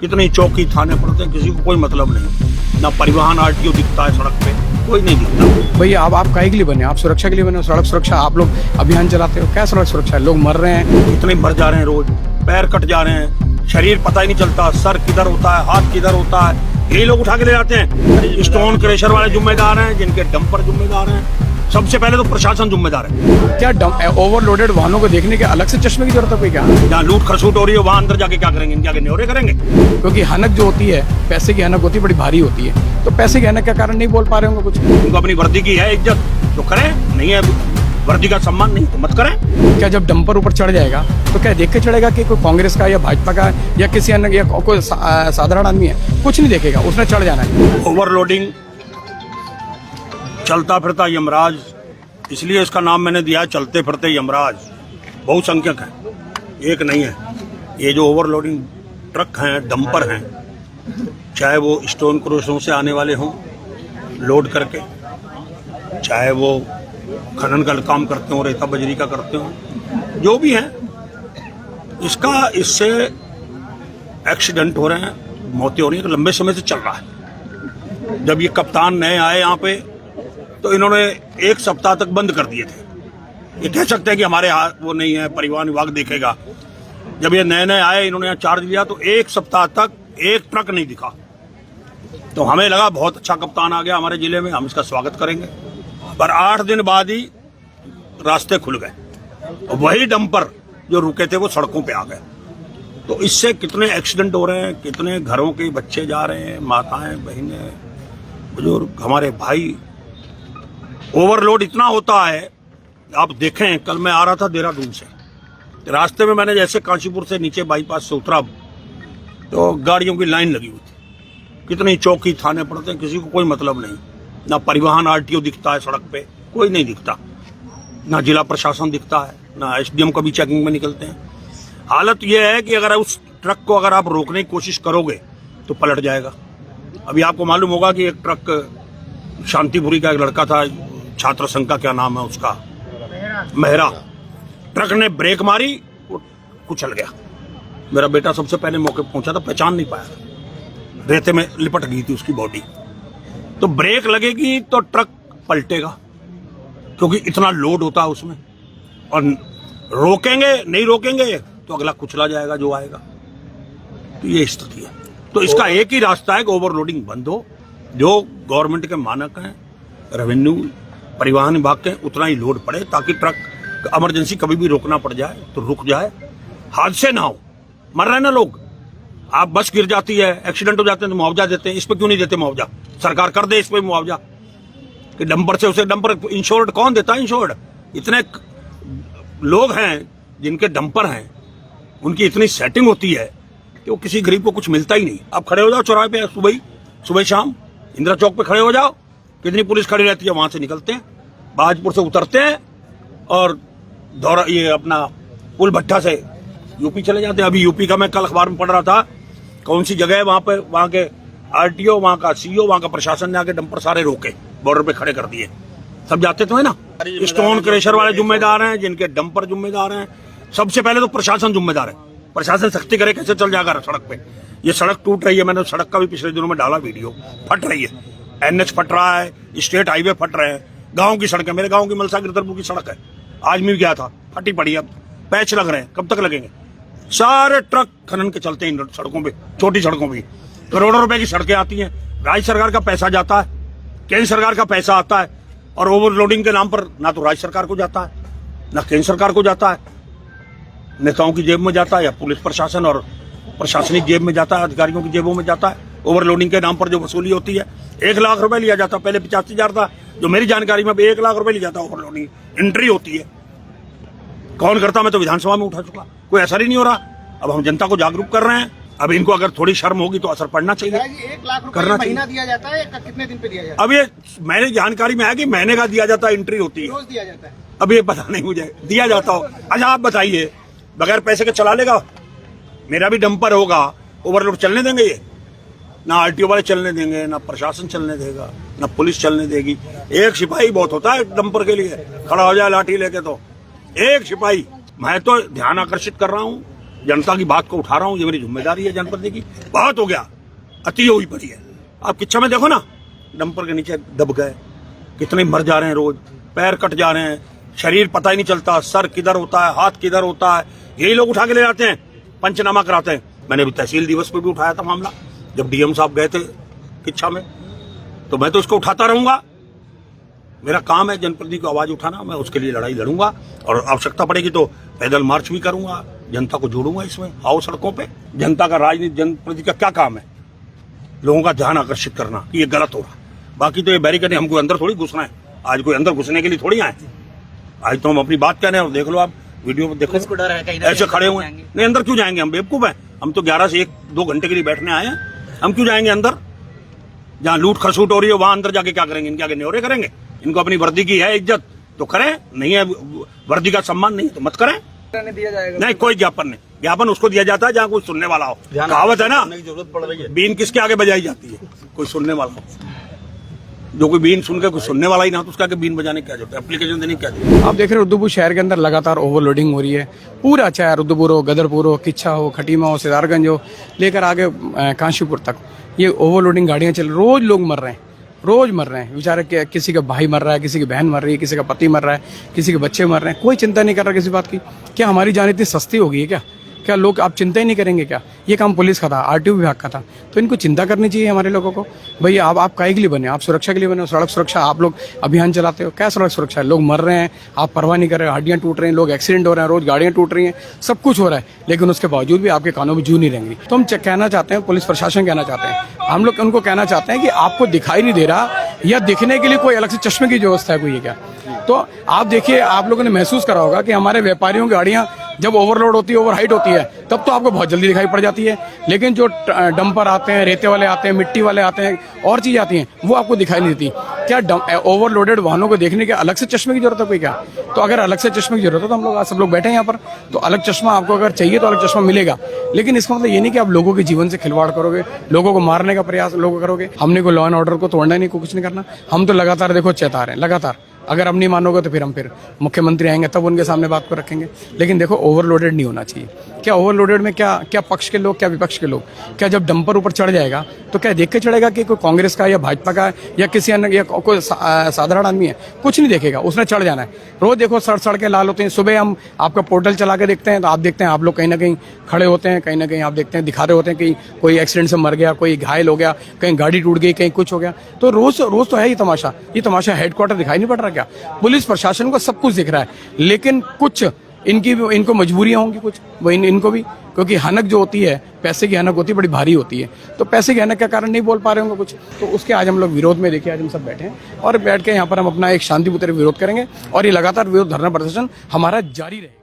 कितनी चौकी थाने पड़ते हैं, किसी को कोई मतलब नहीं। ना परिवहन आरटीओ दिखता है सड़क पे, कोई नहीं दिखता। भैया आप काहे के लिए बने? आप सुरक्षा के लिए बने? सड़क सुरक्षा आप लोग अभियान चलाते हो, क्या सड़क सुरक्षा है? लोग मर रहे हैं, कितने मर जा रहे हैं रोज, पैर कट जा रहे हैं, शरीर पता ही नहीं चलता, सर किधर होता है, हाथ किधर होता है, यही लोग उठा के ले जाते हैं। स्टोन क्रशर वाले जिम्मेदार हैं, जिनके डंपर जिम्मेदार हैं। सबसे पहले तो प्रशासन जिम्मेदार है। क्या ओवरलोडेड वाहनों को देखने के अलग से चश्मे की जरूरत है कोई क्या? जहाँ लूट खरसूट हो रही है वहाँ अंदर जाके क्या करेंगे? इनके आगे न्योरे करेंगे। क्योंकि हनक जो होती है, पैसे की हनक होती है, बड़ी भारी होती है, तो पैसे की हनक के कारण नहीं बोल पा रहे होंगे कुछ। उनको अपनी वर्दी की है इज्जत तो करें, नहीं है वर्दी का सम्मान नहीं तो मत करें। क्या जब डंपर ऊपर चढ़ जाएगा तो क्या देख के चढ़ेगा कि कोई कांग्रेस का या भाजपा का या किसी अन्य या कोई साधारण आदमी है? कुछ नहीं देखेगा, उसने चढ़ जाना है। ओवरलोडिंग, चलता फिरता यमराज, इसलिए इसका नाम मैंने दिया है चलते फिरते यमराज। बहुसंख्यक है, एक नहीं है। ये जो ओवरलोडिंग ट्रक हैं, डंपर हैं, चाहे वो स्टोन क्रशरों से आने वाले हों लोड करके, चाहे वो खनन का काम करते हो, रेता बजरी का करते हो, जो भी है, इससे एक्सीडेंट हो रहे हैं, मौतें हो रही हैं, तो लंबे समय से चल रहा है। जब ये कप्तान नए आए यहाँ पे तो इन्होंने 1 सप्ताह तक बंद कर दिए थे। ये कह सकते हैं कि हमारे हाथ वो नहीं है, परिवहन विभाग देखेगा। जब ये नए नए आए, इन्होंने यहाँ चार्ज लिया तो 1 सप्ताह तक एक ट्रक नहीं दिखा। तो हमें लगा बहुत अच्छा कप्तान आ गया हमारे जिले में, हम इसका स्वागत करेंगे। पर 8 दिन बाद ही रास्ते खुल गए। वही डंपर जो रुके थे वो सड़कों पे आ गए। तो इससे कितने एक्सीडेंट हो रहे हैं, कितने घरों के बच्चे जा रहे हैं, माताएं, बहनें, बुजुर्ग, हमारे भाई। ओवरलोड इतना होता है, आप देखें, कल मैं आ रहा था देहरादून से, रास्ते में मैंने जैसे काशीपुर से नीचे बाईपास से उतरा तो गाड़ियों की लाइन लगी हुई थी। कितनी चौकी थाने पड़ते हैं, किसी को कोई मतलब नहीं। ना परिवहन आरटीओ दिखता है सड़क पे, कोई नहीं दिखता। ना जिला प्रशासन दिखता है, ना एसडीएम कभी चेकिंग में निकलते हैं। हालत यह है कि अगर उस ट्रक को अगर आप रोकने की कोशिश करोगे तो पलट जाएगा। अभी आपको मालूम होगा कि एक ट्रक शांतिपुरी का एक लड़का था, छात्र संघ का क्या नाम है उसका, मेहरा, ट्रक ने ब्रेक मारी, वो कुचल गया। मेरा बेटा सबसे पहले मौके पर पहुंचा था, पहचान नहीं पाया, रेते में लिपट गई थी उसकी बॉडी। तो ब्रेक लगेगी तो ट्रक पलटेगा, क्योंकि इतना लोड होता है उसमें। और रोकेंगे, नहीं रोकेंगे तो अगला कुचला जाएगा जो आएगा। तो ये स्थिति है। तो इसका एक ही रास्ता है कि ओवरलोडिंग बंद हो। जो गवर्नमेंट के मानक हैं, रेवेन्यू, परिवहन विभाग के, उतना ही लोड पड़े, ताकि ट्रक इमरजेंसी कभी भी रोकना पड़ जाए तो रुक जाए, हादसे ना हो। मर रहे ना लोग, आप बस गिर जाती है, एक्सीडेंट हो जाते हैं तो मुआवजा देते हैं, इस पर क्यों नहीं देते मुआवजा? सरकार कर दे इस पर मुआवजा कि डंपर से उसे डंपर इंश्योर्ड कौन देता है? इंश्योर्ड इतने लोग हैं जिनके डंपर हैं, उनकी इतनी सेटिंग होती है कि वो किसी गरीब को कुछ मिलता ही नहीं। आप खड़े हो जाओ चौराहे पे, सुबह शाम इंदिरा चौक पे खड़े हो जाओ, कितनी पुलिस खड़ी रहती है। वहां से निकलते हैं, बाजपुर से उतरते हैं और दौरा ये अपना पुल भट्टा से यूपी चले जाते हैं। अभी यूपी का मैं कल अखबार में पढ़ रहा था, कौन सी जगह है वहां पे, वहां के आरटीओ, वहां का सीईओ, वहां का प्रशासन ने आके डंपर सारे रोके, बॉर्डर पे खड़े कर दिए। सब जाते तो है ना। स्टोन क्रशर वाले जिम्मेदार हैं, जिनके डंपर जिम्मेदार हैं। सबसे पहले तो प्रशासन जिम्मेदार है। प्रशासन सख्ती करे, कैसे चल जाएगा सड़क पे? ये सड़क टूट रही है, मैंने सड़क का भी पिछले दिनों में डाला वीडियो, फट रही है, एनएच फट रहा है, स्टेट हाईवे फट रहे हैं, गाँव की सड़क है, मेरे गाँव की मलसा गिरधरपुर की सड़क है, आज मैं भी गया था, फटी पड़ी, अब पैच लग रहे हैं, कब तक लगेंगे? सारे ट्रक खनन के चलते हैं सड़कों पे, छोटी सड़कों पे। करोड़ों रुपए की सड़कें आती हैं, राज्य सरकार का पैसा जाता है, केंद्र सरकार का पैसा आता है, और ओवरलोडिंग के नाम पर ना तो राज्य सरकार को जाता है, ना केंद्र सरकार को जाता है, नेताओं की जेब में जाता है या पुलिस प्रशासन और प्रशासनिक जेब में जाता है, अधिकारियों की जेबों में जाता है। ओवरलोडिंग के नाम पर जो वसूली होती है, 1 लाख रुपए लिया जाता, पहले 85,000 था, जो मेरी जानकारी में 1 लाख रुपए लिया जाता ओवरलोडिंग, एंट्री होती है। कौन करता? मैं तो विधानसभा में उठा चुका, कोई असर ही नहीं हो रहा। अब हम जनता को जागरूक कर रहे हैं, अब इनको अगर थोड़ी शर्म होगी तो असर पड़ना चाहिए। 1 लाख रुपए महीना दिया जाता है, कितने दिन पे दिया जाता है? अब ये मैंने जानकारी में है कि महीने का दिया जाता है, एंट्री होती है, रोज दिया जाता है। अब ये पता नहीं मुझे दिया जाता हो। अच्छा आप बताइए, बगैर पैसे के चला लेगा? मेरा भी डंपर होगा, ओवरलोड चलने देंगे? ये ना आरटीओ वाले चलने देंगे, ना प्रशासन चलने देगा, ना पुलिस चलने देगी। एक सिपाही बहुत होता है डंपर के लिए, खड़ा हो जाए लाठी लेके, तो एक सिपाही। मैं तो ध्यान आकर्षित कर रहा हूं जनता की बात को उठा रहा हूँ, ये मेरी जिम्मेदारी है जनप्रति की। बहुत हो गया, अति हुई पड़ी है। आप किच्छा में देखो ना, डंपर के नीचे दब गए, कितने मर जा रहे हैं रोज, पैर कट जा रहे हैं, शरीर पता ही नहीं चलता, सर किधर होता है, हाथ किधर होता है, यही लोग उठा के ले जाते हैं, पंचनामा कराते हैं। मैंने अभी तहसील दिवस पर भी उठाया था मामला, जब डीएम साहब गए थे किच्छा में, तो मैं तो इसको उठाता रहूंगा। मेरा काम है जनप्रति को आवाज उठाना, मैं उसके लिए लड़ाई लड़ूंगा और आवश्यकता पड़ेगी तो पैदल मार्च भी करूंगा, जनता को जोड़ूंगा इसमें। आओ सड़कों पे। जनता का राजनीति, जनप्रति का क्या काम है? लोगों का ध्यान आकर्षित करना कि ये गलत हो रहा। बाकी तो ये बैरिकेड, हमको अंदर थोड़ी घुसना है, आज कोई अंदर घुसने के लिए थोड़ी आए। आज तो हम अपनी बात कह रहे हैं, और देख लो आप वीडियो में देखो, इसको डर है कहीं ऐसे खड़े हुए हैं। नहीं, अंदर क्यों जाएंगे? हम बेवकूफ हैं? हम तो 11 से 1-2 घंटे के लिए बैठने आए हैं, हम क्यों जाएंगे अंदर? जहाँ लूट खसूट हो रही है वहां अंदर जाके क्या करेंगे? इनके आगे न्योरे करेंगे? इनको अपनी वर्दी की है इज्जत तो करें, नहीं है वर्दी का सम्मान नहीं तो मत करें। दिया जाएगा? नहीं, कोई ज्ञापन नहीं। ज्ञापन उसको दिया जाता है जहाँ कोई सुनने वाला हो। कहावत है ना, जरूरत पड़ रही है। बीन किसके आगे बजाई जाती है? कोई सुनने वाला हो। जो कोई बीन सुन के कोई सुनने वाला ही ना, तो उसका आगे बीन बजाने क्या जरूरत है? एप्लीकेशन देने की क्या जरूरत है? आप देख रहे हो रुद्रपुर शहर के अंदर लगातार ओवरलोडिंग हो रही है। पूरा चाहे रुद्रपुर हो, गदरपुर हो, किच्छा हो, खटीमा हो, सिदारगंज हो, लेकर आगे काशीपुर तक ये ओवरलोडिंग गाड़ियां चल, रोज लोग मर रहे हैं, रोज मर रहे हैं बेचारे। किसी का भाई मर रहा है, किसी की बहन मर रही है, किसी का पति मर रहा है, किसी के बच्चे मर रहे हैं, कोई चिंता नहीं कर रहा किसी बात की। क्या हमारी जान इतनी सस्ती हो गई है क्या? क्या लोग आप चिंता ही नहीं करेंगे क्या? ये काम पुलिस का था, आरटीओ विभाग का था, तो इनको चिंता करनी चाहिए हमारे लोगों को। भैया आप काहे के लिए बने? आप सुरक्षा के लिए बने हो। सड़क सुरक्षा आप लोग अभियान चलाते हो, क्या सड़क सुरक्षा है? लोग मर रहे हैं, आप परवाह नहीं कर रहे, हड्डियां टूट रही हैं, लोग एक्सीडेंट हो रहे हैं, रोज गाड़ियां टूट रही हैं, सब कुछ हो रहा है, लेकिन उसके बावजूद भी आपके कानों में जू नहीं रहेंगी। तो हम कहना चाहते हैं, पुलिस प्रशासन कहना चाहते हैं, हम लोग उनको कहना चाहते हैं कि आपको दिखाई नहीं दे रहा, या दिखने के लिए कोई अलग से चश्मे की व्यवस्था है कोई है क्या? तो आप देखिए, आप लोगों ने महसूस करा होगा कि हमारे व्यापारियों की गाड़ियां जब ओवरलोड होती है, ओवर हाइट होती है, तब तो आपको बहुत जल्दी दिखाई पड़ जाती है, लेकिन जो डंपर आते हैं, रेते वाले आते हैं, मिट्टी वाले आते हैं, और चीज आती हैं, वो आपको दिखाई नहीं देती। क्या ओवरलोडेड वाहनों को देखने के अलग से चश्मे की जरूरत है कोई क्या? तो अगर अलग से चश्मे की जरूरत है तो हम लोग सब लोग बैठे हैं यहाँ पर, तो अलग चश्मा आपको अगर चाहिए तो अलग चश्मा मिलेगा। लेकिन इसका मतलब ये नहीं कि आप लोगों के जीवन से खिलवाड़ करोगे, लोगों को मारने का प्रयास लोग करोगे। हमने को लॉ एंड ऑर्डर को तोड़ना नहीं, कुछ नहीं करना। हम तो लगातार देखो चेता रहे हैं, लगातार। अगर हम नहीं मानोगे तो फिर मुख्यमंत्री आएंगे तब उनके सामने बात को रखेंगे। लेकिन देखो, ओवरलोडेड नहीं होना चाहिए। क्या ओवरलोडेड में क्या पक्ष के लोग, क्या विपक्ष के लोग, क्या जब डंपर ऊपर चढ़ जाएगा तो क्या देख के चढ़ेगा कि कोई कांग्रेस का या भाजपा का या किसी अन्य या कोई साधारण आदमी है? कुछ नहीं देखेगा, उसने चढ़ जाना है। रोज देखो सड़कें लाल होते हैं। सुबह हम आपका पोर्टल चला के देखते हैं तो आप देखते हैं आप लोग कहीं ना कहीं खड़े होते हैं, कहीं ना कहीं आप देखते हैं दिखा रहे होते हैं कि कोई एक्सीडेंट से मर गया, कोई घायल हो गया, कहीं गाड़ी टूट गई, कहीं कुछ हो गया। तो रोज तो है ये तमाशा हेडक्वार्टर दिखाई नहीं पड़ रहा क्या? पुलिस प्रशासन को सब कुछ दिख रहा है, लेकिन कुछ इनको मजबूरियां होंगी, कुछ वो इनको भी, क्योंकि हनक जो होती है, पैसे की हनक होती है, बड़ी भारी होती है, तो पैसे की हनक के कारण नहीं बोल पा रहे होंगे कुछ, तो उसके आज हम लोग विरोध में, देखिए आज हम सब बैठे हैं और बैठ के यहाँ पर हम अपना एक शांतिपूर्ण विरोध करेंगे और ये लगातार विरोध धरना प्रदर्शन हमारा जारी रहेगा।